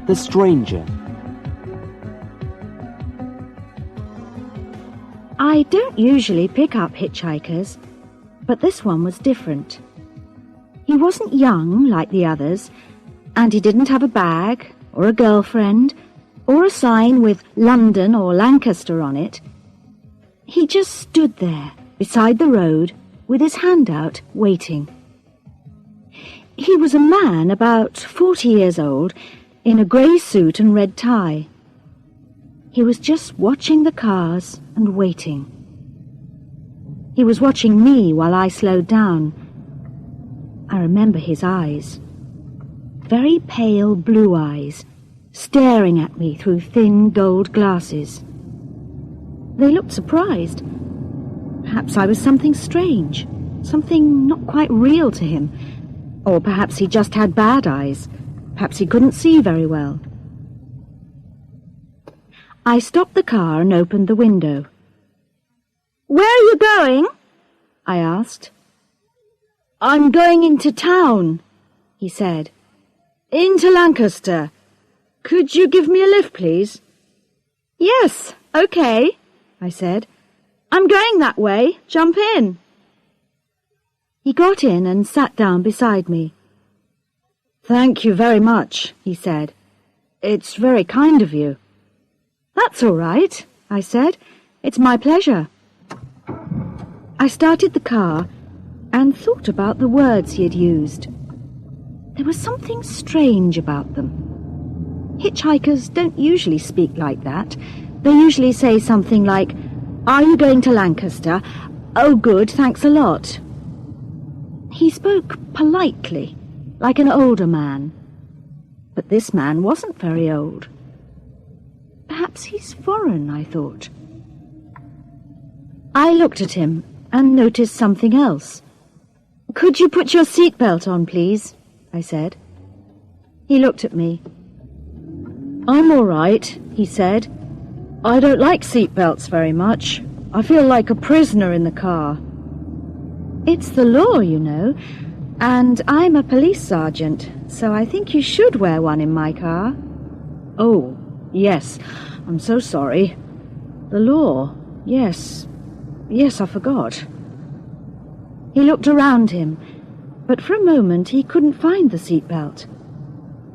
The Stranger. I don't usually pick up hitchhikers, but this one was different. He wasn't young like the others, and he didn't have a bag, or a girlfriend, or a sign with London or Lancaster on it. He just stood there, beside the road, with his hand out, waiting. He was a man about 40 years old, in a grey suit and red tie. He was just watching the cars and waiting. He was watching me while I slowed down. I remember his eyes. Very pale blue eyes, staring at me through thin gold glasses. They looked surprised. Perhaps I was something strange, something not quite real to him. Or perhaps he just had bad eyes. Perhaps he couldn't see very well. I stopped the car and opened the window. "Where are you going?" I asked. "I'm going into town," he said. "Into Lancaster. Could you give me a lift, please?" "Yes, okay," I said. "I'm going that way. Jump in." He got in and sat down beside me. "Thank you very much," he said. "It's very kind of you." "That's all right," I said. "It's my pleasure." I started the car and thought about the words he had used. There was something strange about them. Hitchhikers don't usually speak like that. They usually say something like, "Are you going to Lancaster? Oh, good, thanks a lot." He spoke politely, like an older man. But this man wasn't very old. Perhaps he's foreign, I thought. I looked at him and noticed something else. "Could you put your seatbelt on, please?" I said. He looked at me. "I'm all right," he said. "I don't like seatbelts very much. I feel like a prisoner in the car." "It's the law, you know, and I'm a police sergeant, so I think you should wear one in my car." "Oh, yes, I'm so sorry. The law, yes, I forgot." He looked around him, but for a moment he couldn't find the seatbelt.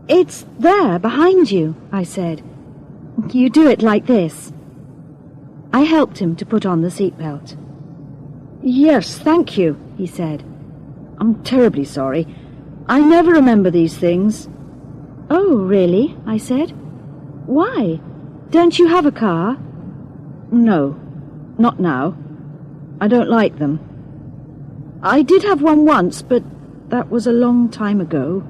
"It's there, behind you," I said. "You do it like this." I helped him to put on the seatbelt. "Yes, thank you," he said. "I'm terribly sorry. I never remember these things." "Oh, really?" I said. "Why? Don't you have a car?" "No, not now. I don't like them. I did have one once, but that was a long time ago."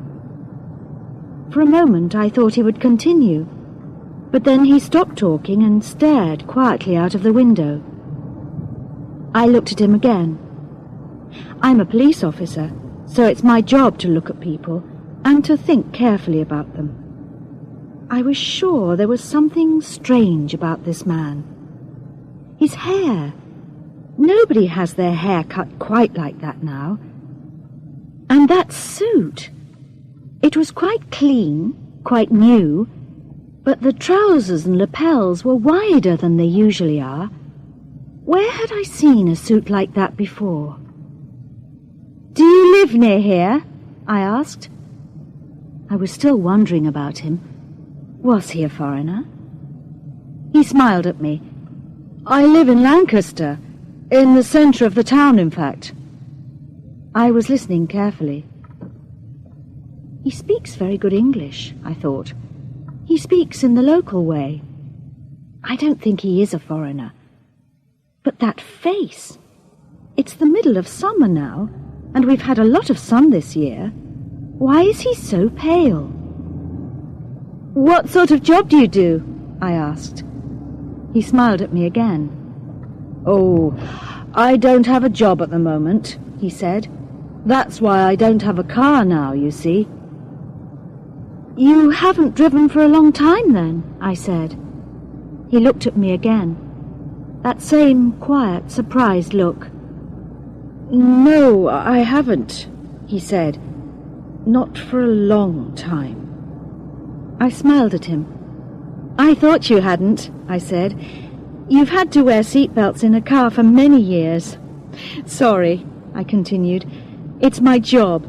For a moment I thought he would continue, but then he stopped talking and stared quietly out of the window. I looked at him again. I'm a police officer, so it's my job to look at people and to think carefully about them. I was sure there was something strange about this man. His hair. Nobody has their hair cut quite like that now. And that suit. It was quite clean, quite new, but the trousers and lapels were wider than they usually are. Where had I seen a suit like that before? "Do you live near here?" I asked. I was still wondering about him. Was he a foreigner? He smiled at me. "I live in Lancaster, in the centre of the town, in fact." I was listening carefully. He speaks very good English, I thought. He speaks in the local way. I don't think he is a foreigner. But that face! It's the middle of summer now, and we've had a lot of sun this year. Why is he so pale? "What sort of job do you do?" I asked. He smiled at me again. "Oh, I don't have a job at the moment," he said. "That's why I don't have a car now, you see." "You haven't driven for a long time, then?" I said. He looked at me again. That same quiet, surprised look. "No, I haven't," he said. "Not for a long time." I smiled at him. "I thought you hadn't," I said. "You've had to wear seatbelts in a car for many years." "Sorry," I continued. "It's my job.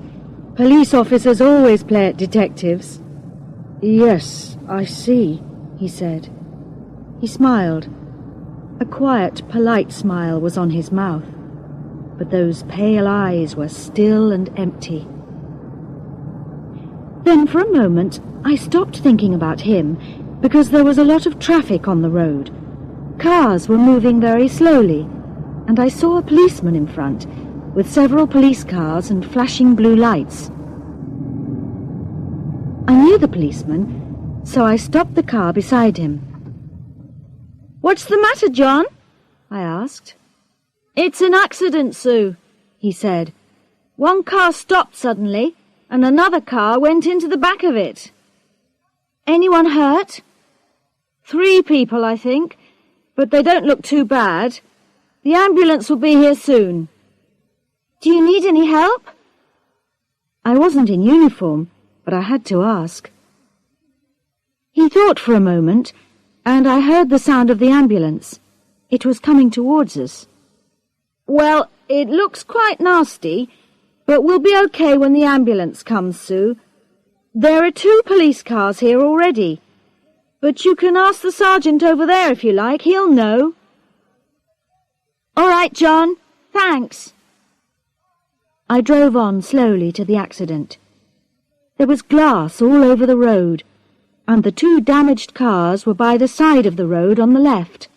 Police officers always play at detectives." "Yes, I see," he said. He smiled. A quiet, polite smile was on his mouth, but those pale eyes were still and empty. Then for a moment I stopped thinking about him, because there was a lot of traffic on the road. Cars were moving very slowly, and I saw a policeman in front, with several police cars and flashing blue lights. I knew the policeman, so I stopped the car beside him. "What's the matter, John?" I asked. "It's an accident, Sue," he said. "One car stopped suddenly, and another car went into the back of it." "Anyone hurt?" "3 people, I think, but they don't look too bad. The ambulance will be here soon." "Do you need any help?" I wasn't in uniform, but I had to ask. He thought for a moment, and I heard the sound of the ambulance. It was coming towards us. "Well, it looks quite nasty, but we'll be okay when the ambulance comes, Sue. There are 2 police cars here already, but you can ask the sergeant over there if you like. He'll know." "All right, John. Thanks." I drove on slowly to the accident. There was glass all over the road, and the 2 damaged cars were by the side of the road on the left.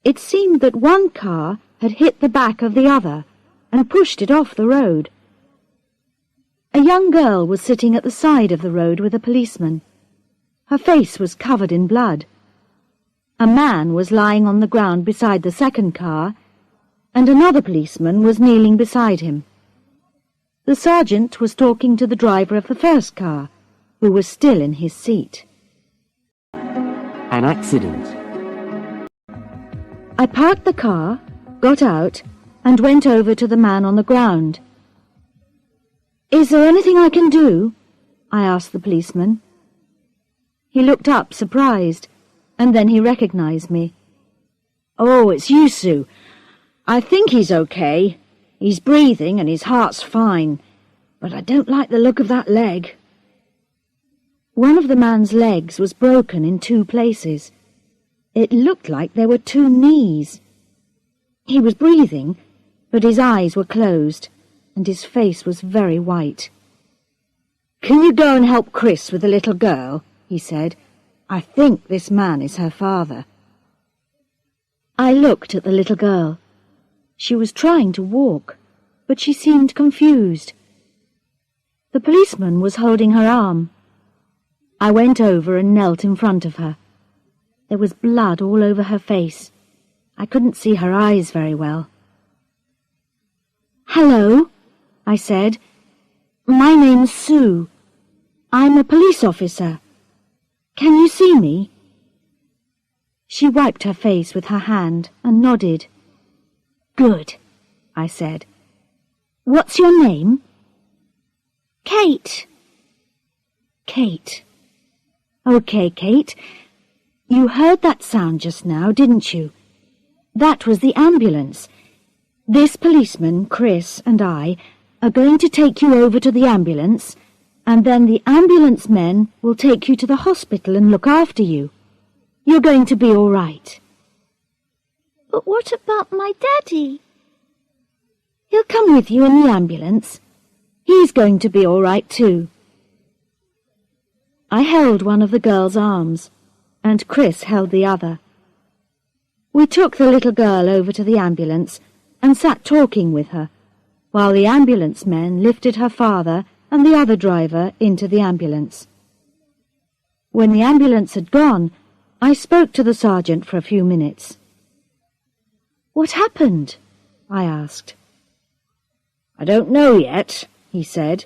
It seemed that one car had hit the back of the other and pushed it off the road. A young girl was sitting at the side of the road with a policeman. Her face was covered in blood. A man was lying on the ground beside the second car, and another policeman was kneeling beside him. The sergeant was talking to the driver of the first car, who was still in his seat. An accident. I parked the car, got out, and went over to the man on the ground. "Is there anything I can do?" I asked the policeman. He looked up, surprised, and then he recognized me. "Oh, it's you, Sue. I think he's okay. He's breathing and his heart's fine, but I don't like the look of that leg." One of the man's legs was broken in 2 places. It looked like there were 2 knees. He was breathing, but his eyes were closed, and his face was very white. "Can you go and help Chris with the little girl?" he said. "I think this man is her father." I looked at the little girl. She was trying to walk, but she seemed confused. The policeman was holding her arm. I went over and knelt in front of her. There was blood all over her face. I couldn't see her eyes very well. "Hello," I said. "My name's Sue. I'm a police officer. Can you see me?" She wiped her face with her hand and nodded. "Good," I said. "What's your name?" "Kate." "Kate. Okay, Kate. You heard that sound just now, didn't you? That was the ambulance. This policeman, Chris, and I are going to take you over to the ambulance, and then the ambulance men will take you to the hospital and look after you. You're going to be all right." "But what about my daddy?" "He'll come with you in the ambulance. He's going to be all right too." I held one of the girl's arms, and Chris held the other. We took the little girl over to the ambulance and sat talking with her, while the ambulance men lifted her father and the other driver into the ambulance. When the ambulance had gone, I spoke to the sergeant for a few minutes. "What happened?" I asked. "I don't know yet," he said.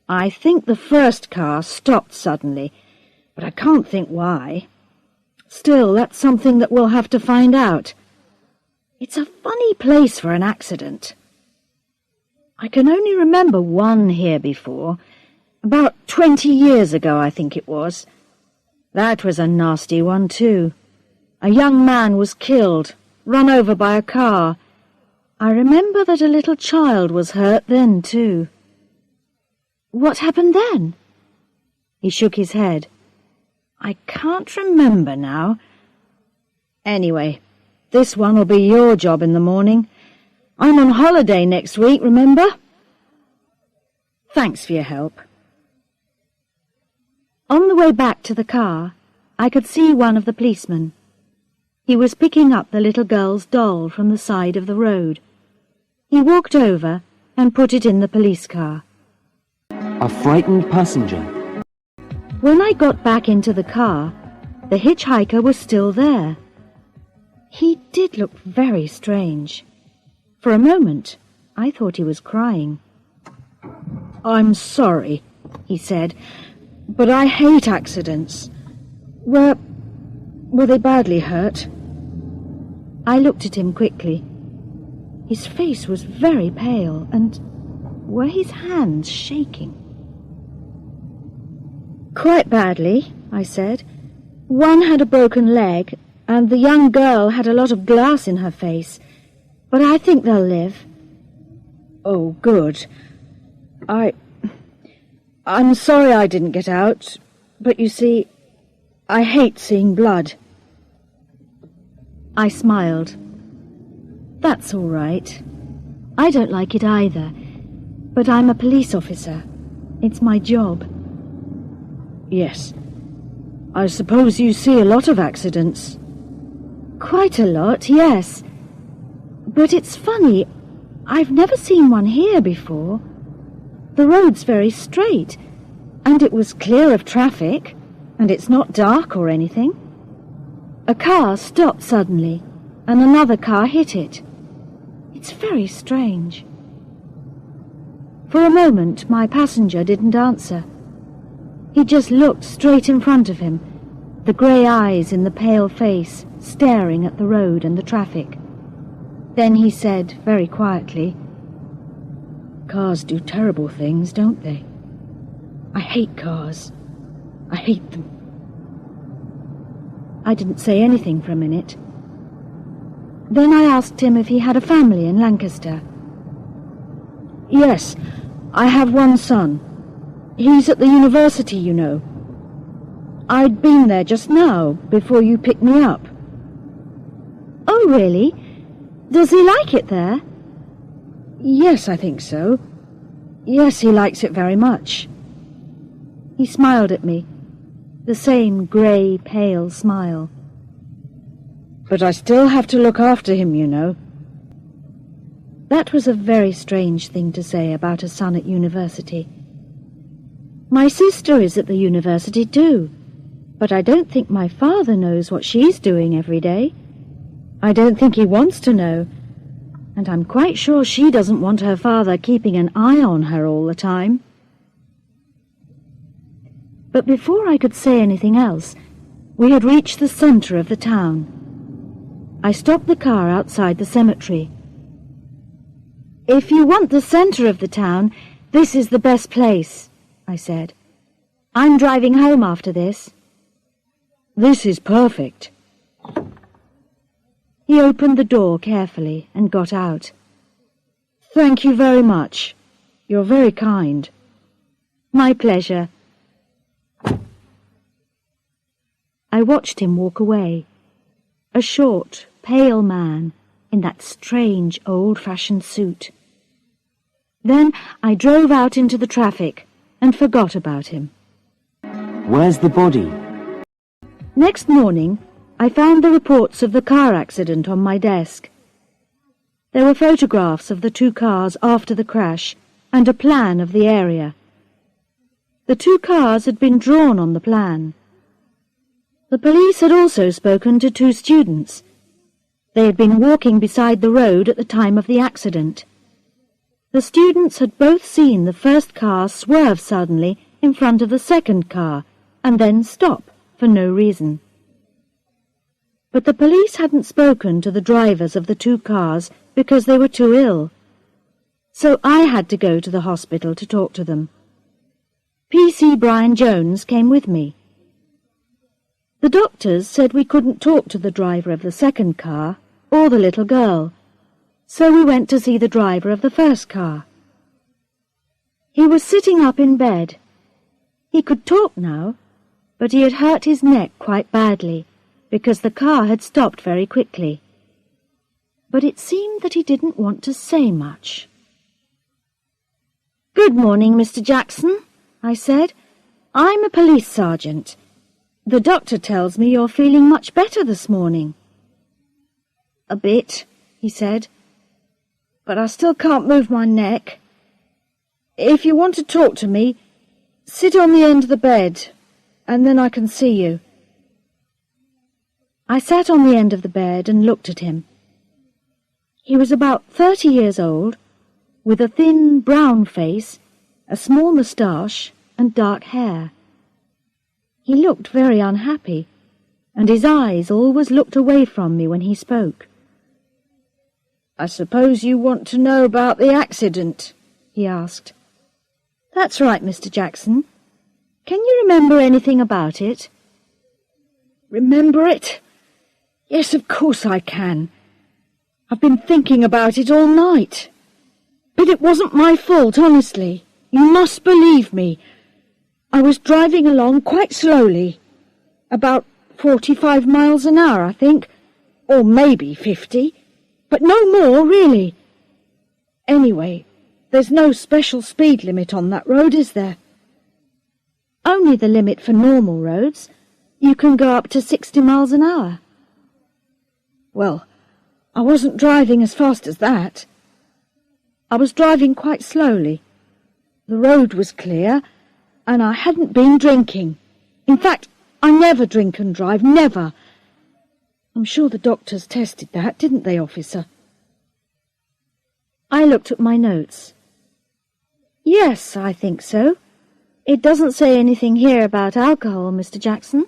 "I think the first car stopped suddenly, but I can't think why. Still, that's something that we'll have to find out. It's a funny place for an accident. I can only remember one here before. About 20 years ago, I think it was. That was a nasty one, too. A young man was killed, run over by a car. I remember that a little child was hurt then, too. What happened then? He shook his head. I can't remember now. Anyway, this one will be your job in the morning. I'm on holiday next week, remember? Thanks for your help. On the way back to the car, I could see one of the policemen. He was picking up the little girl's doll from the side of the road. He walked over and put it in the police car. A frightened passenger. When I got back into the car, the hitchhiker was still there. He did look very strange. For a moment, I thought he was crying. I'm sorry, he said, but I hate accidents. Were they badly hurt? I looked at him quickly. His face was very pale, and were his hands shaking? Quite badly, I said. One had a broken leg, and the young girl had a lot of glass in her face. But I think they'll live. Oh, good. I'm sorry I didn't get out, but you see, I hate seeing blood. I smiled. That's all right. I don't like it either, but I'm a police officer. It's my job. Yes. I suppose you see a lot of accidents. Quite a lot, yes. But it's funny, I've never seen one here before. The road's very straight, and it was clear of traffic, and it's not dark or anything. A car stopped suddenly, and another car hit it. It's very strange. For a moment, my passenger didn't answer. He just looked straight in front of him, the grey eyes in the pale face staring at the road and the traffic. Then he said, very quietly, "Cars do terrible things, don't they? I hate cars. I hate them." I didn't say anything for a minute. Then I asked him if he had a family in Lancaster. Yes, I have one son. He's at the university, you know. I'd been there just now, before you picked me up. Oh, really? Does he like it there? Yes, I think so. Yes, he likes it very much. He smiled at me, the same grey, pale smile. But I still have to look after him, you know. That was a very strange thing to say about a son at university. My sister is at the university too, but I don't think my father knows what she's doing every day. I don't think he wants to know, and I'm quite sure she doesn't want her father keeping an eye on her all the time. But before I could say anything else, we had reached the centre of the town. I stopped the car outside the cemetery. "If you want the centre of the town, this is the best place," I said. "I'm driving home after this." "This is perfect." He opened the door carefully and got out. "Thank you very much. You're very kind." "My pleasure." I watched him walk away, a short, pale man in that strange old-fashioned suit. Then I drove out into the traffic and forgot about him. Where's the body? Next morning, I found the reports of the car accident on my desk. There were photographs of the two cars after the crash and a plan of the area. The two cars had been drawn on the plan. The police had also spoken to two students. They had been walking beside the road at the time of the accident. The students had both seen the first car swerve suddenly in front of the second car and then stop for no reason. But the police hadn't spoken to the drivers of the two cars because they were too ill. So I had to go to the hospital to talk to them. P.C. Brian Jones came with me. The doctors said we couldn't talk to the driver of the second car or the little girl, so we went to see the driver of the first car. He was sitting up in bed. He could talk now, but he had hurt his neck quite badly because the car had stopped very quickly. But it seemed that he didn't want to say much. "Good morning, Mr. Jackson," I said. "I'm a police sergeant. The doctor tells me you're feeling much better this morning." "A bit," he said, "but I still can't move my neck. If you want to talk to me, sit on the end of the bed, and then I can see you." I sat on the end of the bed and looked at him. He was about 30 years old, with a thin brown face, a small moustache, and dark hair. He looked very unhappy, and his eyes always looked away from me when he spoke. "I suppose you want to know about the accident?" he asked. "That's right, Mr. Jackson. Can you remember anything about it?" "Remember it? Yes, of course I can. I've been thinking about it all night. But it wasn't my fault, honestly. You must believe me. I was driving along quite slowly, about 45 miles an hour, I think, or maybe 50, but no more, really. Anyway, there's no special speed limit on that road, is there?" "Only the limit for normal roads. You can go up to 60 miles an hour. "Well, I wasn't driving as fast as that. I was driving quite slowly. The road was clear, and I hadn't been drinking. In fact, I never drink and drive, never. I'm sure the doctors tested that, didn't they, officer?" I looked at my notes. "Yes, I think so. It doesn't say anything here about alcohol, Mr. Jackson."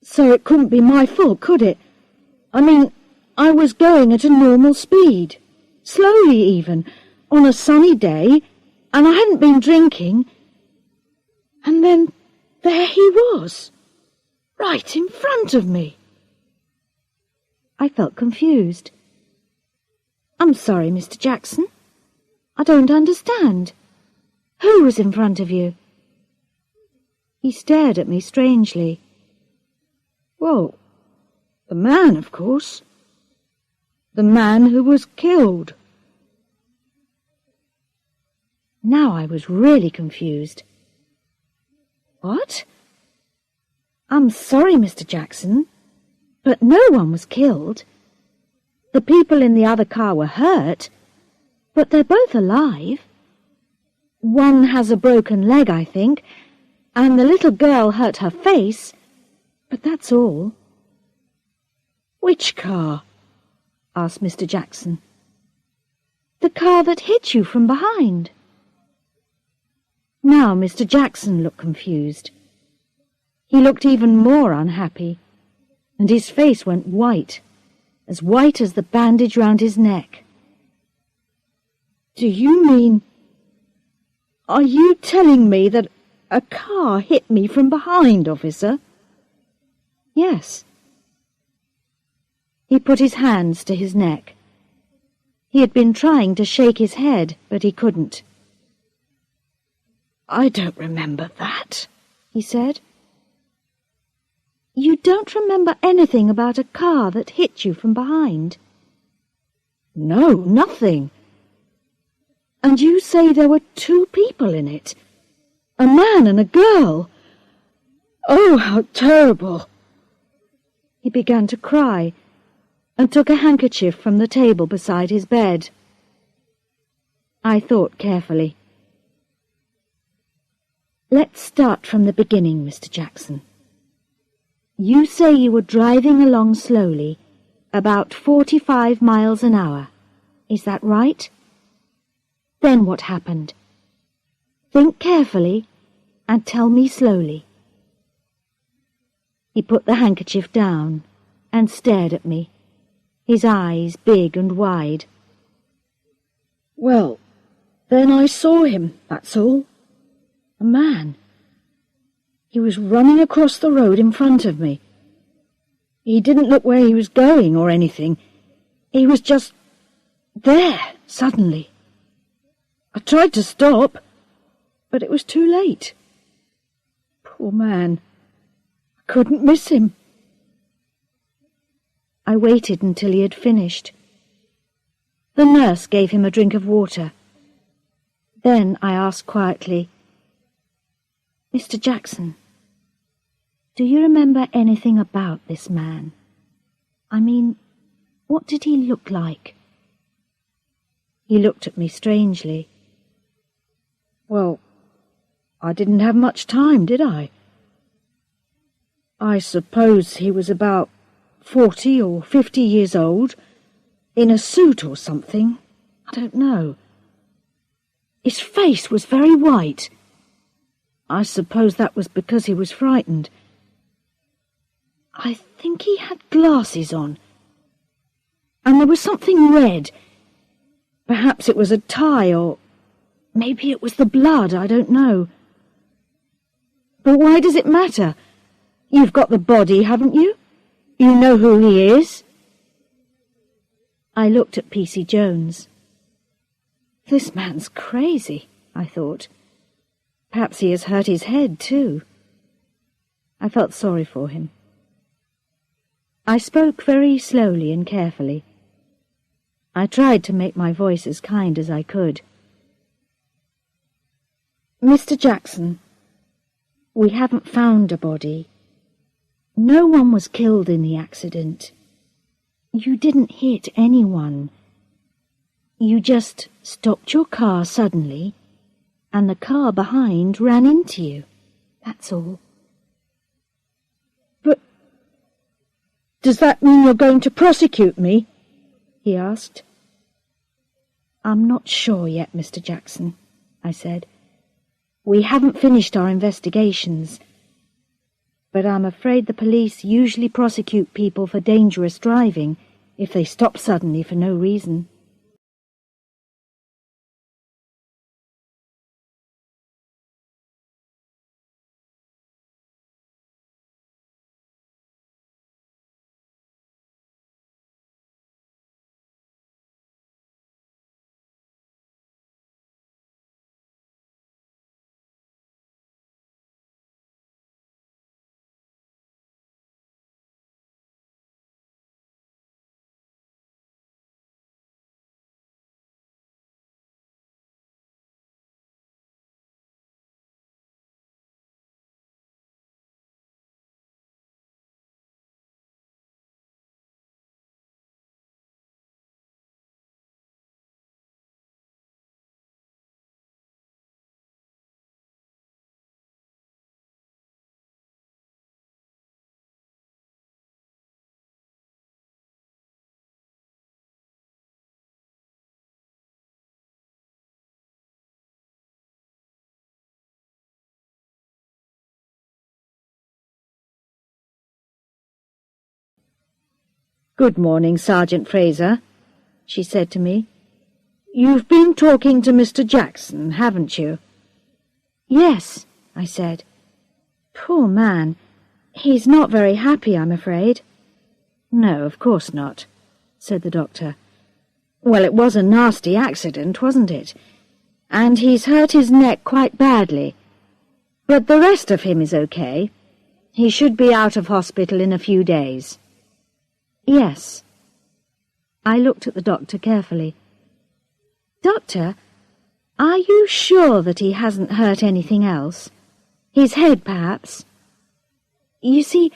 "So it couldn't be my fault, could it? I mean, I was going at a normal speed, slowly even, on a sunny day, and I hadn't been drinking. And then there he was, right in front of me." I felt confused. "I'm sorry, Mr. Jackson. I don't understand. Who was in front of you?" He stared at me strangely. "Well, the man, of course. The man who was killed." Now I was really confused. "What? I'm sorry, Mr. Jackson, but no one was killed. The people in the other car were hurt, but they're both alive. One has a broken leg, I think, and the little girl hurt her face, but that's all." "Which car?" asked Mr. Jackson. "The car that hit you from behind." Now Mr. Jackson looked confused. He looked even more unhappy, and his face went white as the bandage round his neck. "Do you mean... Are you telling me that a car hit me from behind, officer?" "Yes." He put his hands to his neck. He had been trying to shake his head, but he couldn't. "I don't remember that," he said. "You don't remember anything about a car that hit you from behind?" "No, nothing." "And you say there were 2 people in it? A man and a girl? Oh, how terrible!" He began to cry and took a handkerchief from the table beside his bed. I thought carefully. "Let's start from the beginning, Mr. Jackson. You say you were driving along slowly, about 45 miles an hour. Is that right? Then what happened? Think carefully and tell me slowly." He put the handkerchief down and stared at me, his eyes big and wide. "Well, then I saw him, that's all. A man. He was running across the road in front of me. He didn't look where he was going or anything. He was just there, suddenly. I tried to stop, but it was too late. Poor man. I couldn't miss him. I waited until he had finished. The nurse gave him a drink of water. Then I asked quietly, "Mr. Jackson, do you remember anything about this man? I mean, what did he look like?" He looked at me strangely. Well, I didn't have much time, did I? I suppose he was about 40 or 50 years old, in a suit or something. I don't know. His face was very white. I suppose that was because he was frightened. I think he had glasses on. And there was something red. Perhaps it was a tie, or maybe it was the blood, I don't know. But why does it matter? You've got the body, haven't you? You know who he is? I looked at P.C. Jones. This man's crazy, I thought. Perhaps he has hurt his head, too. I felt sorry for him. I spoke very slowly and carefully. I tried to make my voice as kind as I could. "Mr. Jackson, we haven't found a body. No one was killed in the accident. You didn't hit anyone. You just stopped your car suddenly, and the car behind ran into you. That's all." "But does that mean you're going to prosecute me?" he asked. "I'm not sure yet, Mr. Jackson," I said. "We haven't finished our investigations. But I'm afraid the police usually prosecute people for dangerous driving if they stop suddenly for no reason." "Good morning, Sergeant Fraser," she said to me. "You've been talking to Mr. Jackson, haven't you?" "Yes," I said. "Poor man. He's not very happy, I'm afraid." "No, of course not," said the doctor. "Well, it was a nasty accident, wasn't it? And he's hurt his neck quite badly. But the rest of him is okay. He should be out of hospital in a few days." "Yes." I looked at the doctor carefully. "Doctor, are you sure that he hasn't hurt anything else? His head, perhaps? You see,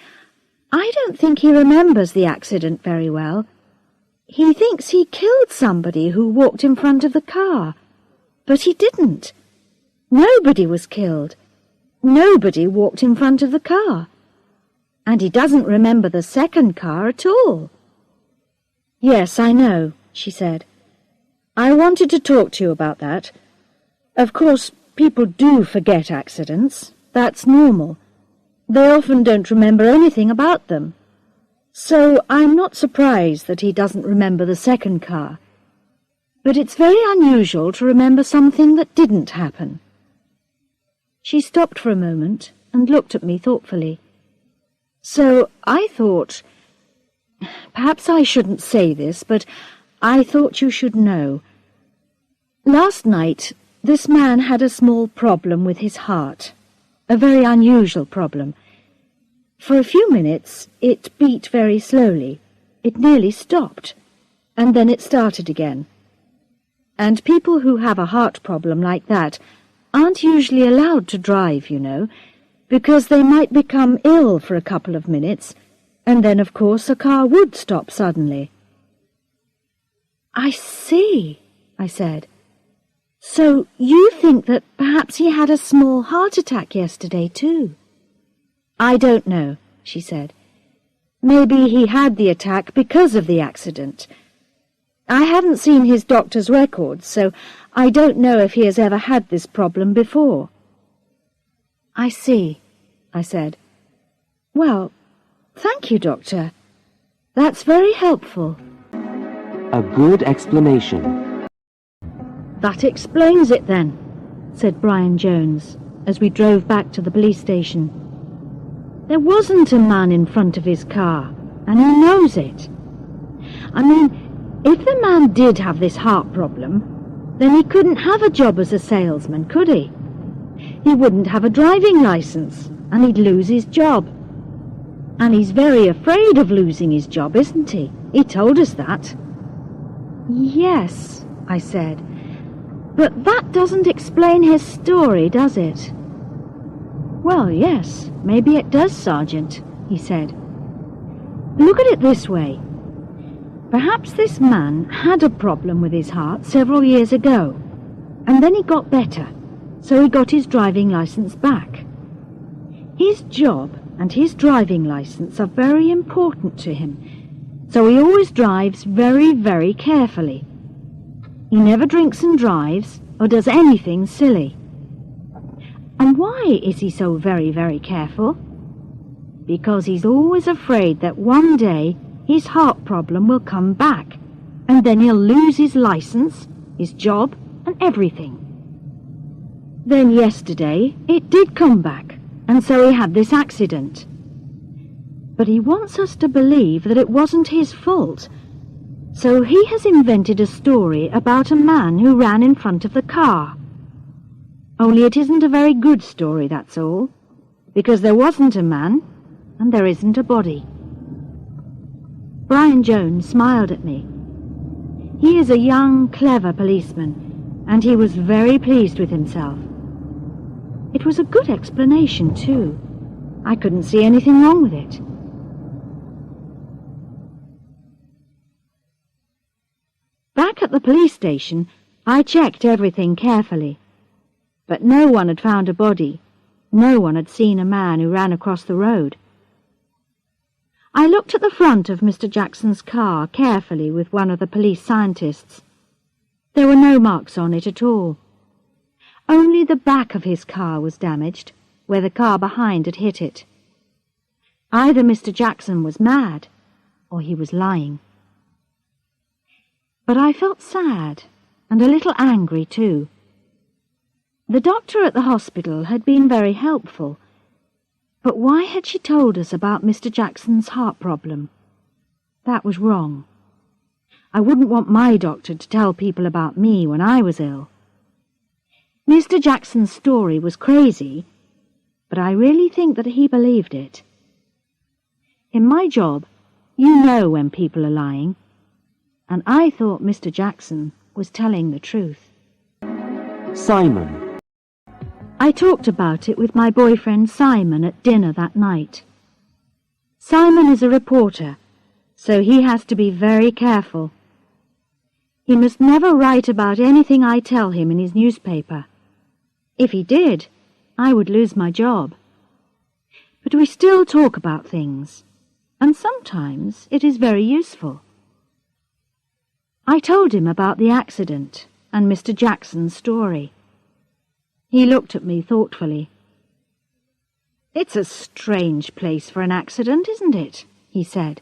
I don't think he remembers the accident very well. He thinks he killed somebody who walked in front of the car, but he didn't. Nobody was killed. Nobody walked in front of the car. And he doesn't remember the second car at all." "Yes, I know," she said. "I wanted to talk to you about that. Of course, people do forget accidents. That's normal. They often don't remember anything about them. So I'm not surprised that he doesn't remember the second car. But it's very unusual to remember something that didn't happen." She stopped for a moment and looked at me thoughtfully. So I thought, perhaps I shouldn't say this, but I thought you should know. Last night, this man had a small problem with his heart, a very unusual problem. For a few minutes, it beat very slowly. It nearly stopped, and then it started again. And people who have a heart problem like that aren't usually allowed to drive, you know, because they might become ill for a couple of minutes, and then, of course, a car would stop suddenly. "I see," I said. "So you think that perhaps he had a small heart attack yesterday, too?" "I don't know," she said. "Maybe he had the attack because of the accident. I haven't seen his doctor's records, so I don't know if he has ever had this problem before." "I see," I said. "Well, thank you, Doctor. That's very helpful." A good explanation. "That explains it, then," said Brian Jones, as we drove back to the police station. "There wasn't a man in front of his car, and he knows it. I mean, if the man did have this heart problem, then he couldn't have a job as a salesman, could he? He wouldn't have a driving license, and he'd lose his job. And he's very afraid of losing his job, isn't he? He told us that." "Yes," I said, "but that doesn't explain his story, does it?" "Well, yes, maybe it does, Sergeant," he said. "Look at it this way. Perhaps this man had a problem with his heart several years ago, and then he got better, so he got his driving license back. His job and his driving license are very important to him, so he always drives very, very carefully. He never drinks and drives or does anything silly. And why is he so very, very careful? Because he's always afraid that one day his heart problem will come back, and then he'll lose his license, his job, and everything. Then yesterday it did come back, and so he had this accident. But he wants us to believe that it wasn't his fault, so he has invented a story about a man who ran in front of the car. Only it isn't a very good story, that's all, because there wasn't a man, and there isn't a body." Brian Jones smiled at me. He is a young, clever policeman, and he was very pleased with himself. It was a good explanation, too. I couldn't see anything wrong with it. Back at the police station, I checked everything carefully. But no one had found a body. No one had seen a man who ran across the road. I looked at the front of Mr. Jackson's car carefully with one of the police scientists. There were no marks on it at all. Only the back of his car was damaged, where the car behind had hit it. Either Mr. Jackson was mad, or he was lying. But I felt sad, and a little angry too. The doctor at the hospital had been very helpful, but why had she told us about Mr. Jackson's heart problem? That was wrong. I wouldn't want my doctor to tell people about me when I was ill. Mr. Jackson's story was crazy, but I really think that he believed it. In my job, you know when people are lying, and I thought Mr. Jackson was telling the truth. Simon. I talked about it with my boyfriend Simon at dinner that night. Simon is a reporter, so he has to be very careful. He must never write about anything I tell him in his newspaper. If he did, I would lose my job. But we still talk about things, and sometimes it is very useful. I told him about the accident and Mr. Jackson's story. He looked at me thoughtfully. "It's a strange place for an accident, isn't it?" he said.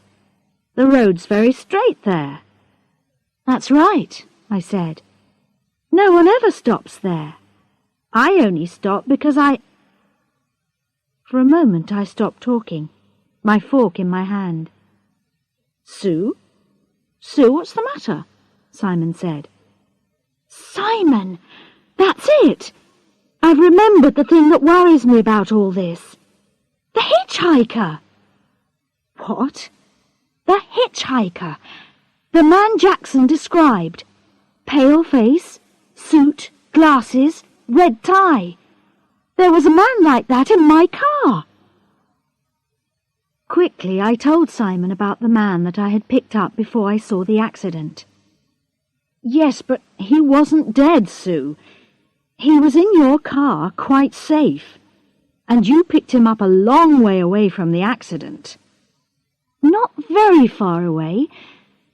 "The road's very straight there." "That's right," I said. "No one ever stops there. I only stop because For a moment I stopped talking, my fork in my hand. "Sue? Sue, what's the matter?" Simon said. "Simon! That's it! I've remembered the thing that worries me about all this. The hitchhiker!" "What?" "The hitchhiker. The man Jackson described. Pale face, suit, glasses, red tie. There was a man like that in my car." Quickly I told Simon about the man that I had picked up before I saw the accident. "Yes, but he wasn't dead, Sue. He was in your car, quite safe, and you picked him up a long way away from the accident." "Not very far away,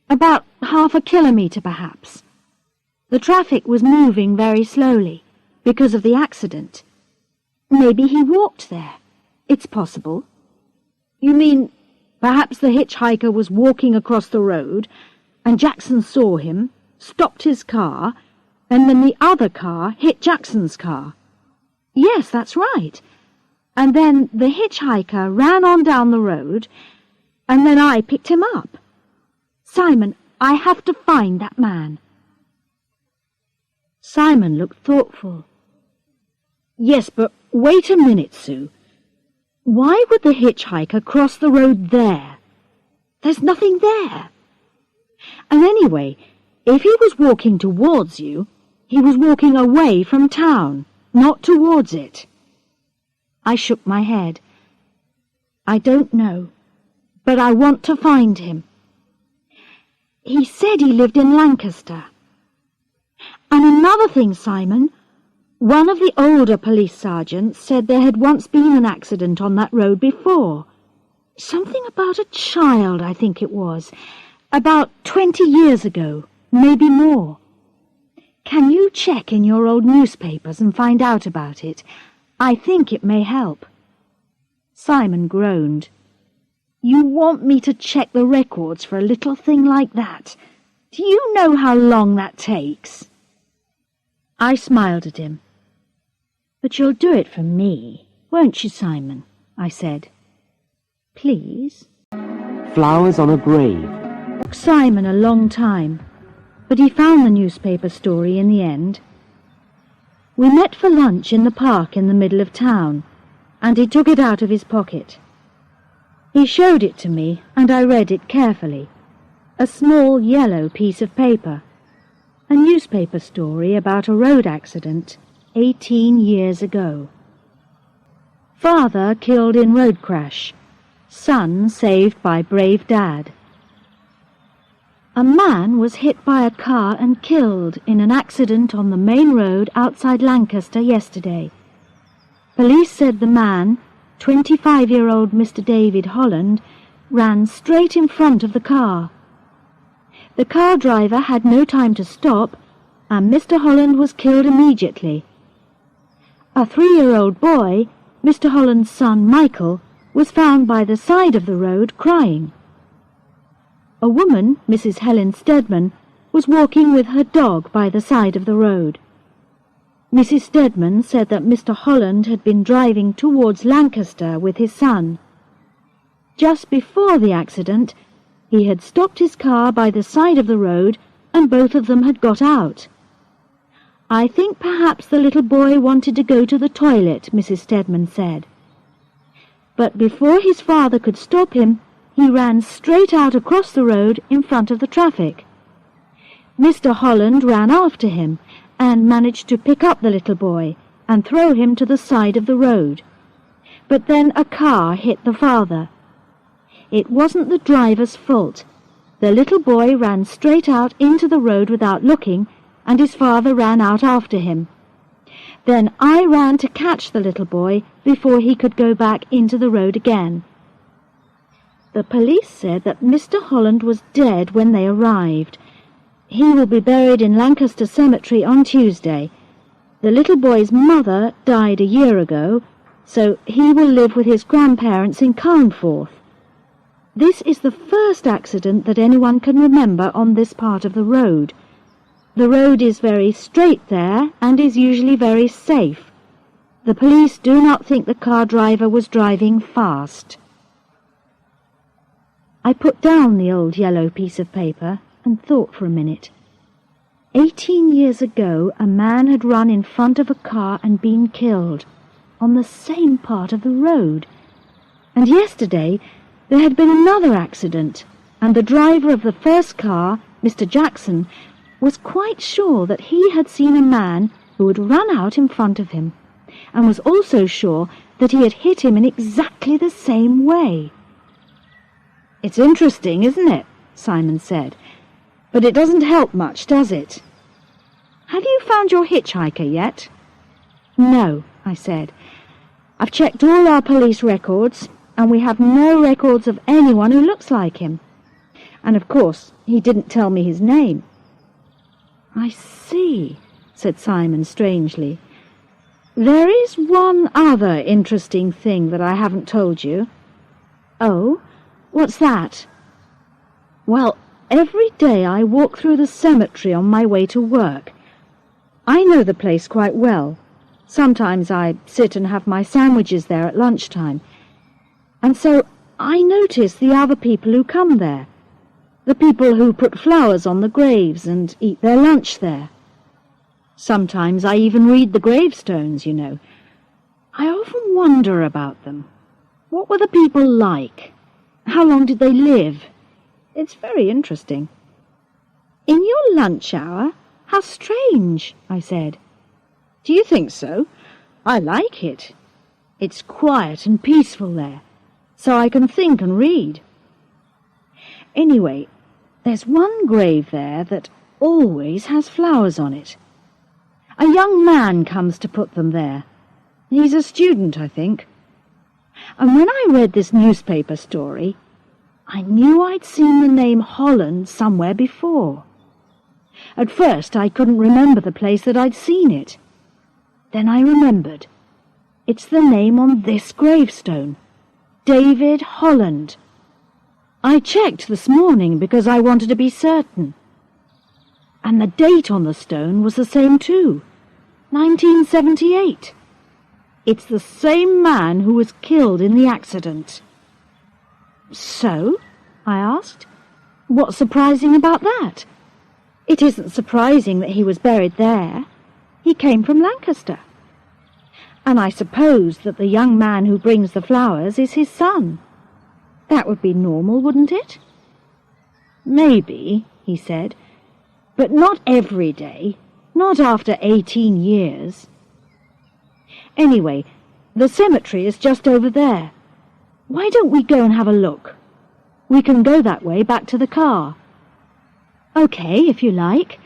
about half a kilometre perhaps. The traffic was moving very slowly because of the accident. Maybe he walked there. It's possible." "You mean perhaps the hitchhiker was walking across the road and Jackson saw him, stopped his car, and then the other car hit Jackson's car?" "Yes, that's right. And then the hitchhiker ran on down the road, and then I picked him up. Simon, I have to find that man." Simon looked thoughtful. "Yes, but wait a minute, Sue. Why would the hitchhiker cross the road there? There's nothing there. And anyway, if he was walking towards you, he was walking away from town, not towards it." I shook my head. "I don't know, but I want to find him. He said he lived in Lancaster. And another thing, Simon, one of the older police sergeants said there had once been an accident on that road before. Something about a child, I think it was. About 20 years ago, maybe more. Can you check in your old newspapers and find out about it? I think it may help." Simon groaned. "You want me to check the records for a little thing like that? Do you know how long that takes?" I smiled at him. "But you'll do it for me, won't you, Simon?" I said. "Please?" Flowers on a grave. It took Simon a long time, but he found the newspaper story in the end. We met for lunch in the park in the middle of town, and he took it out of his pocket. He showed it to me, and I read it carefully. A small yellow piece of paper. A newspaper story about a road accident 18 years ago. Father killed in road crash. Son saved by brave dad. A man was hit by a car and killed in an accident on the main road outside Lancaster yesterday. Police said the man, 25-year-old Mr. David Holland, ran straight in front of the car. The car driver had no time to stop, and Mr. Holland was killed immediately. A 3-year-old boy, Mr. Holland's son Michael, was found by the side of the road crying. A woman, Mrs. Helen Stedman, was walking with her dog by the side of the road. Mrs. Stedman said that Mr. Holland had been driving towards Lancaster with his son. Just before the accident, he had stopped his car by the side of the road, and both of them had got out. I think perhaps the little boy wanted to go to the toilet, Mrs. Stedman said. But before his father could stop him, he ran straight out across the road in front of the traffic. Mr. Holland ran after him and managed to pick up the little boy and throw him to the side of the road. But then a car hit the father. It wasn't the driver's fault. The little boy ran straight out into the road without looking, and his father ran out after him. Then I ran to catch the little boy before he could go back into the road again. The police said that Mr. Holland was dead when they arrived. He will be buried in Lancaster Cemetery on Tuesday. The little boy's mother died a year ago, so he will live with his grandparents in Carnforth. This is the first accident that anyone can remember on this part of the road. The road is very straight there and is usually very safe. The police do not think the car driver was driving fast. I put down the old yellow piece of paper and thought for a minute. 18 years ago, a man had run in front of a car and been killed, on the same part of the road. And yesterday, there had been another accident, and the driver of the first car, Mr. Jackson, was quite sure that he had seen a man who had run out in front of him, and was also sure that he had hit him in exactly the same way. "It's interesting, isn't it?" Simon said. "But it doesn't help much, does it? Have you found your hitchhiker yet?" "No," I said. "I've checked all our police records, and we have no records of anyone who looks like him. And of course, he didn't tell me his name." "I see," said Simon strangely. "There is one other interesting thing that I haven't told you." "Oh? What's that?" "Well, every day I walk through the cemetery on my way to work. I know the place quite well. Sometimes I sit and have my sandwiches there at lunchtime. And so I notice the other people who come there. The people who put flowers on the graves and eat their lunch there. Sometimes I even read the gravestones, you know. I often wonder about them. What were the people like? How long did they live? It's very interesting." "In your lunch hour? How strange," I said. "Do you think so? I like it. It's quiet and peaceful there, so I can think and read. Anyway, there's one grave there that always has flowers on it. A young man comes to put them there. He's a student, I think. And when I read this newspaper story, I knew I'd seen the name Holland somewhere before. At first I couldn't remember the place that I'd seen it. Then I remembered. It's the name on this gravestone. David Holland. I checked this morning because I wanted to be certain. And the date on the stone was the same too. 1978. It's the same man who was killed in the accident." "So?" I asked. "What's surprising about that?" It isn't surprising that he was buried there. He came from Lancaster. And I suppose that the young man who brings the flowers is his son. That would be normal, wouldn't it? "Maybe," he said, "but not every day, not after 18 years. Anyway, the cemetery is just over there. Why don't we go and have a look? We can go that way back to the car." "Okay, if you like.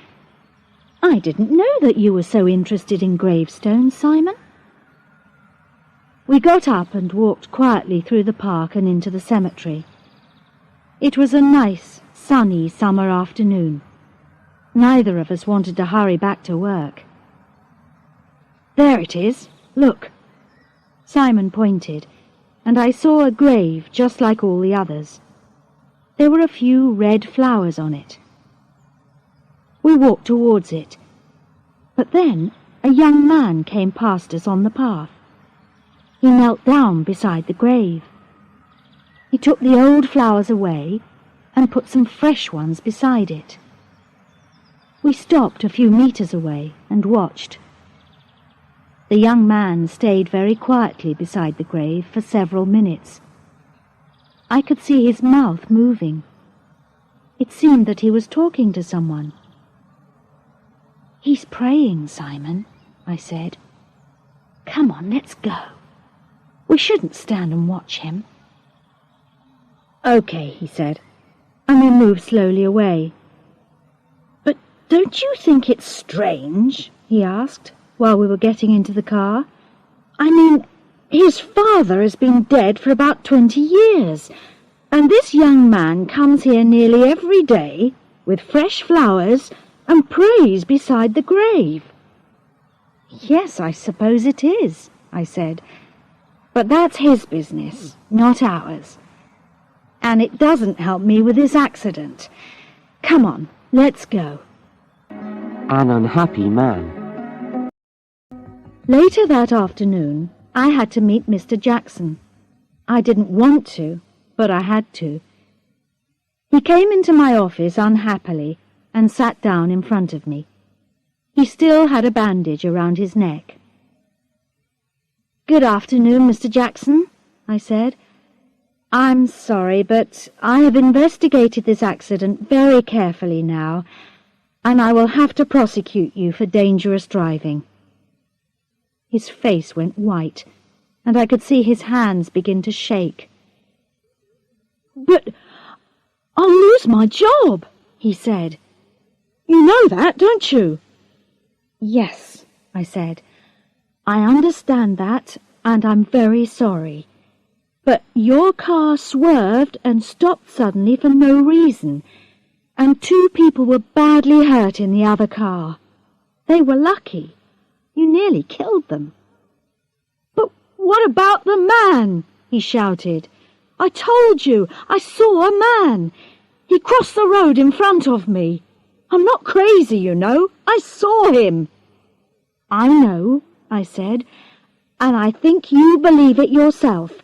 I didn't know that you were so interested in gravestones, Simon." We got up and walked quietly through the park and into the cemetery. It was a nice, sunny summer afternoon. Neither of us wanted to hurry back to work. "There it is. Look." Simon pointed, and I saw a grave just like all the others. There were a few red flowers on it. We walked towards it, but then a young man came past us on the path. He knelt down beside the grave. He took the old flowers away and put some fresh ones beside it. We stopped a few meters away and watched. The young man stayed very quietly beside the grave for several minutes. I could see his mouth moving. It seemed that he was talking to someone. "He's praying, Simon," I said. "Come on, let's go. We shouldn't stand and watch him." "Okay," he said, and we moved slowly away. "But don't you think it's strange?" he asked, while we were getting into the car. "I mean, his father has been dead for about 20 years, and this young man comes here nearly every day with fresh flowers and prays beside the grave." "Yes, I suppose it is," I said. "But that's his business, not ours. And it doesn't help me with this accident. Come on, let's go." An unhappy man. Later that afternoon, I had to meet Mr. Jackson. I didn't want to, but I had to. He came into my office unhappily and sat down in front of me. He still had a bandage around his neck. "Good afternoon, Mr. Jackson," I said. "I'm sorry, but I have investigated this accident very carefully now, and I will have to prosecute you for dangerous driving." His face went white, and I could see his hands begin to shake. "But I'll lose my job," he said. "You know that, don't you?" "Yes," I said. "I understand that, and I'm very sorry. But your car swerved and stopped suddenly for no reason, and 2 people were badly hurt in the other car. They were lucky. You nearly killed them." "But what about the man?" he shouted. "I told you, I saw a man. He crossed the road in front of me. I'm not crazy, you know. I saw him." "I know," I said, "and I think you believe it yourself.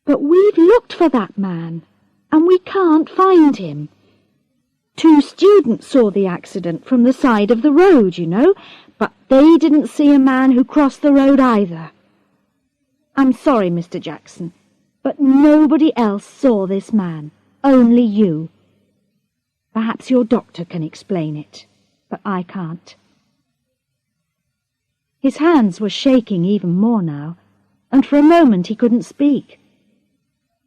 But we've looked for that man, and we can't find him. 2 students saw the accident from the side of the road, you know, but they didn't see a man who crossed the road either. I'm sorry, Mr. Jackson, but nobody else saw this man, only you. Perhaps your doctor can explain it, but I can't." His hands were shaking even more now, and for a moment he couldn't speak.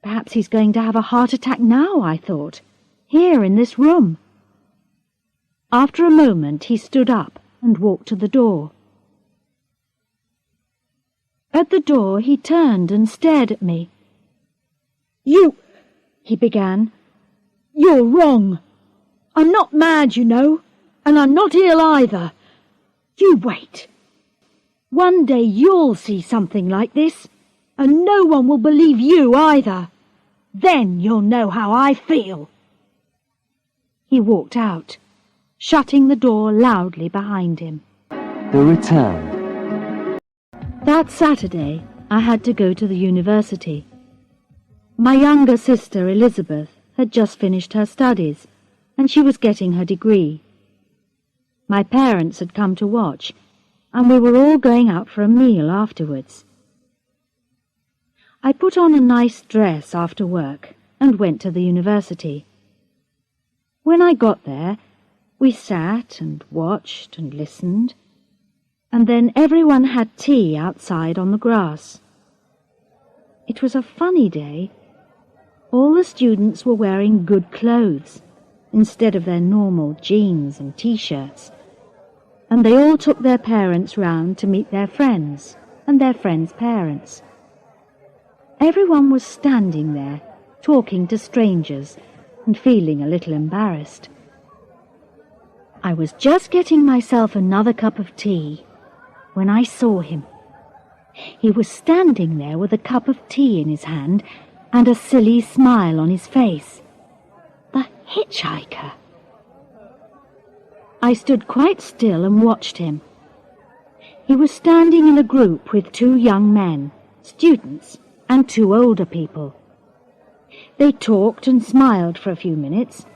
Perhaps he's going to have a heart attack now, I thought, here in this room. After a moment he stood up and walked to the door. At the door he turned and stared at me. "You," he began, "you're wrong. I'm not mad, you know, and I'm not ill either. You wait. One day you'll see something like this, and no one will believe you either. Then you'll know how I feel." He walked out, shutting the door loudly behind him. The Return. That Saturday, I had to go to the university. My younger sister, Elizabeth, had just finished her studies, and she was getting her degree. My parents had come to watch, and we were all going out for a meal afterwards. I put on a nice dress after work and went to the university. When I got there, we sat and watched and listened, and then everyone had tea outside on the grass. It was a funny day. All the students were wearing good clothes instead of their normal jeans and t-shirts, and they all took their parents round to meet their friends and their friends' parents. Everyone was standing there, talking to strangers and feeling a little embarrassed. I was just getting myself another cup of tea when I saw him. He was standing there with a cup of tea in his hand and a silly smile on his face. The hitchhiker. I stood quite still and watched him. He was standing in a group with 2 young men, students, and 2 older people. They talked and smiled for a few minutes,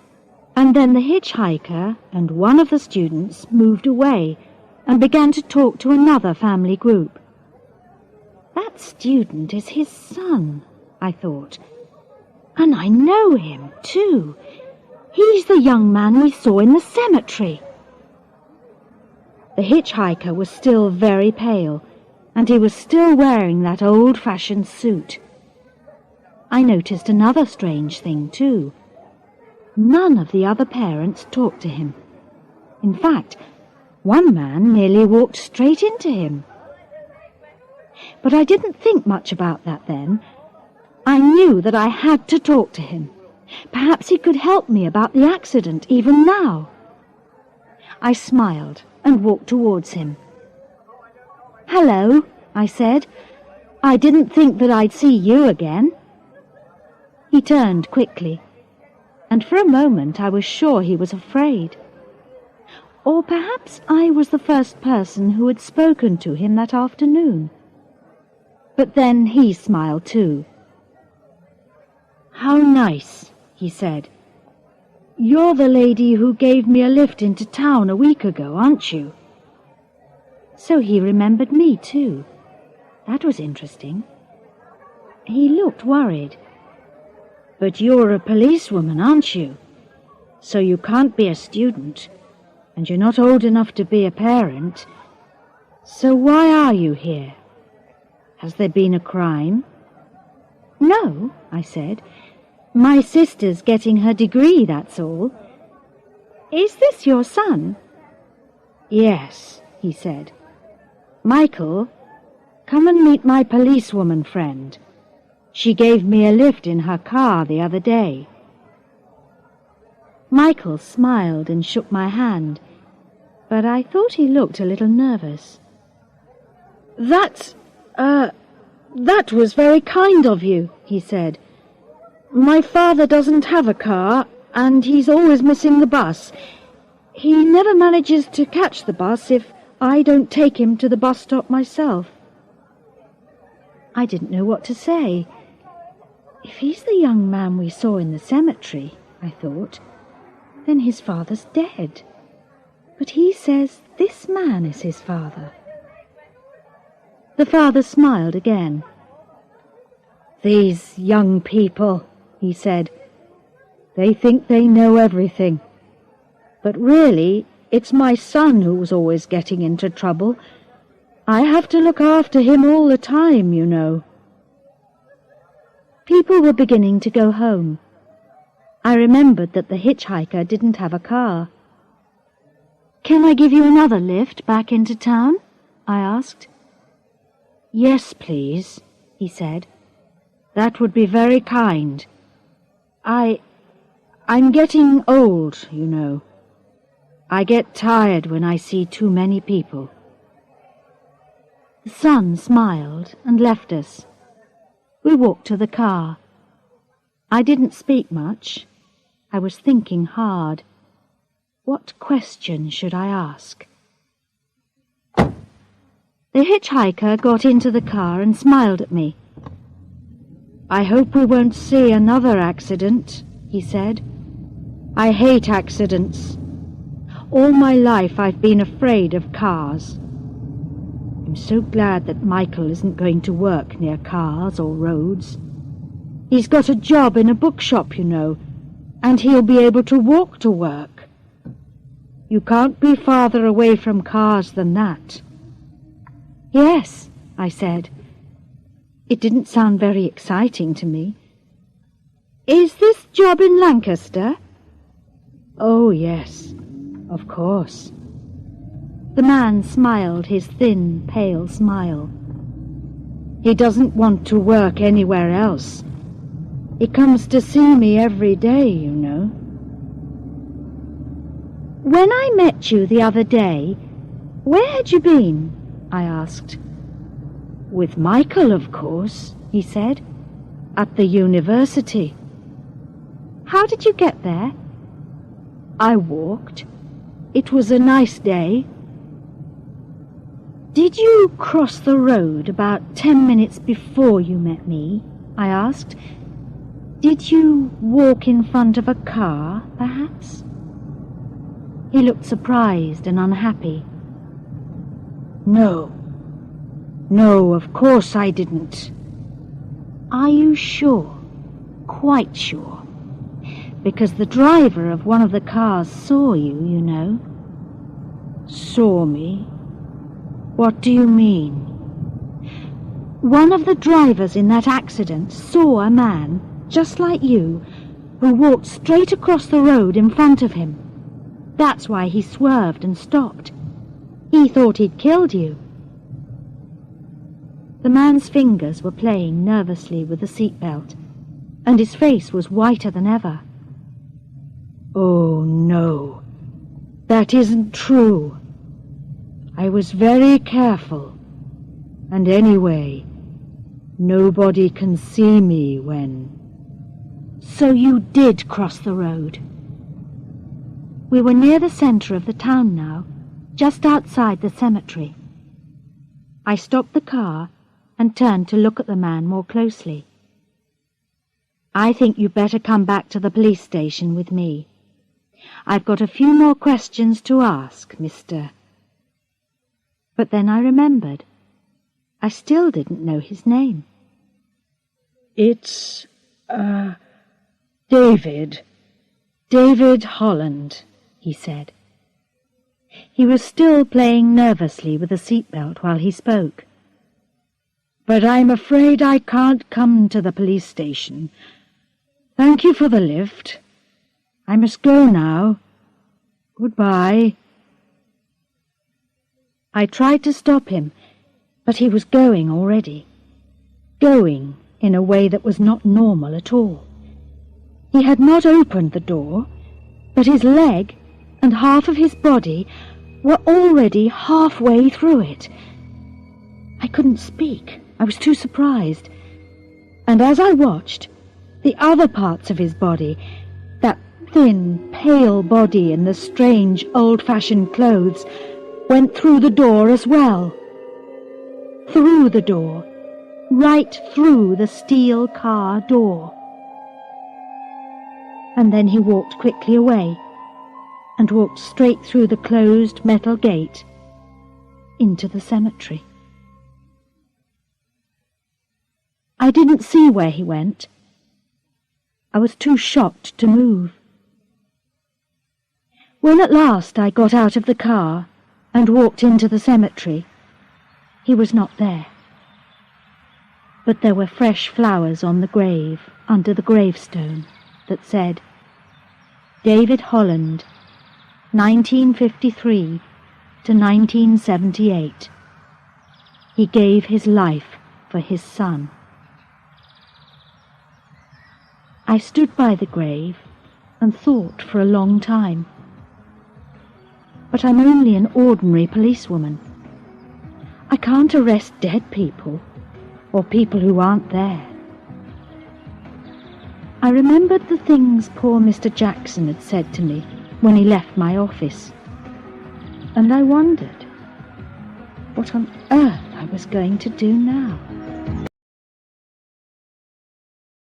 and then the hitchhiker and one of the students moved away and began to talk to another family group. That student is his son, I thought, and I know him too. He's the young man we saw in the cemetery. The hitchhiker was still very pale, and he was still wearing that old-fashioned suit. I noticed another strange thing, too. None of the other parents talked to him. In fact, one man nearly walked straight into him. But I didn't think much about that then. I knew that I had to talk to him. Perhaps he could help me about the accident even now. I smiled and walked towards him. "Hello," I said. "I didn't think that I'd see you again." He turned quickly, and for a moment I was sure he was afraid. Or perhaps I was the first person who had spoken to him that afternoon. But then he smiled too. "How nice," he said. "You're the lady who gave me a lift into town a week ago, aren't you?" So he remembered me too. That was interesting. He looked worried. "But you're a policewoman, aren't you? So you can't be a student, and you're not old enough to be a parent. So why are you here? Has there been a crime?" "No," I said. "My sister's getting her degree, that's all." "Is this your son?" "Yes," he said. "Michael, come and meet my policewoman friend. She gave me a lift in her car the other day." Michael smiled and shook my hand, but I thought he looked a little nervous. That was very kind of you," he said. "My father doesn't have a car, and he's always missing the bus. He never manages to catch the bus if I don't take him to the bus stop myself." I didn't know what to say. If he's the young man we saw in the cemetery, I thought, then his father's dead. But he says this man is his father. The father smiled again. "These young people," he said, "they think they know everything. But really, it's my son who's always getting into trouble. I have to look after him all the time, you know." People were beginning to go home. I remembered that the hitchhiker didn't have a car. "Can I give you another lift back into town?" I asked. "Yes, please," he said. "That would be very kind. I'm getting old, you know. I get tired when I see too many people." The sun smiled and left us. We walked to the car. I didn't speak much. I was thinking hard. What question should I ask? The hitchhiker got into the car and smiled at me. "I hope we won't see another accident," he said. "I hate accidents. All my life I've been afraid of cars. I'm so glad that Michael isn't going to work near cars or roads. He's got a job in a bookshop, you know, and he'll be able to walk to work. You can't be farther away from cars than that." "Yes," I said. It didn't sound very exciting to me. "Is this job in Lancaster?" "Oh, yes, of course." The man smiled his thin, pale smile. "He doesn't want to work anywhere else. He comes to see me every day, you know." "When I met you the other day, where had you been?" I asked. "With Michael, of course," he said. "At the university." "How did you get there?" "I walked. It was a nice day." "Did you cross the road about 10 minutes before you met me?" I asked. "Did you walk in front of a car, perhaps?" He looked surprised and unhappy. "No. No, of course I didn't." "Are you sure? Quite sure? Because the driver of one of the cars saw you, you know." "Saw me? What do you mean?" "One of the drivers in that accident saw a man, just like you, who walked straight across the road in front of him. That's why he swerved and stopped. He thought he'd killed you." The man's fingers were playing nervously with the seatbelt, and his face was whiter than ever. "Oh, no, that isn't true. I was very careful, and anyway, nobody can see me when—" "So you did cross the road?" We were near the centre of the town now, just outside the cemetery. I stopped the car and turned to look at the man more closely. "I think you'd better come back to the police station with me. I've got a few more questions to ask, Mr. But then I remembered. I still didn't know his name. "It's, David. David Holland," he said. He was still playing nervously with a seatbelt while he spoke. "But I'm afraid I can't come to the police station. Thank you for the lift. I must go now. Goodbye." I tried to stop him, but he was going already. Going in a way that was not normal at all. He had not opened the door, but his leg and half of his body were already halfway through it. I couldn't speak. I was too surprised. And as I watched, the other parts of his body, that thin, pale body in the strange, old-fashioned clothes, went through the door as well. Through the door, right through the steel car door. And then he walked quickly away, and walked straight through the closed metal gate into the cemetery. I didn't see where he went. I was too shocked to move. When at last I got out of the car and walked into the cemetery, he was not there. But there were fresh flowers on the grave under the gravestone that said, "David Holland, 1953 to 1978. He gave his life for his son." I stood by the grave and thought for a long time. But I'm only an ordinary policewoman. I can't arrest dead people, or people who aren't there. I remembered the things poor Mr. Jackson had said to me when he left my office, and I wondered what on earth I was going to do now.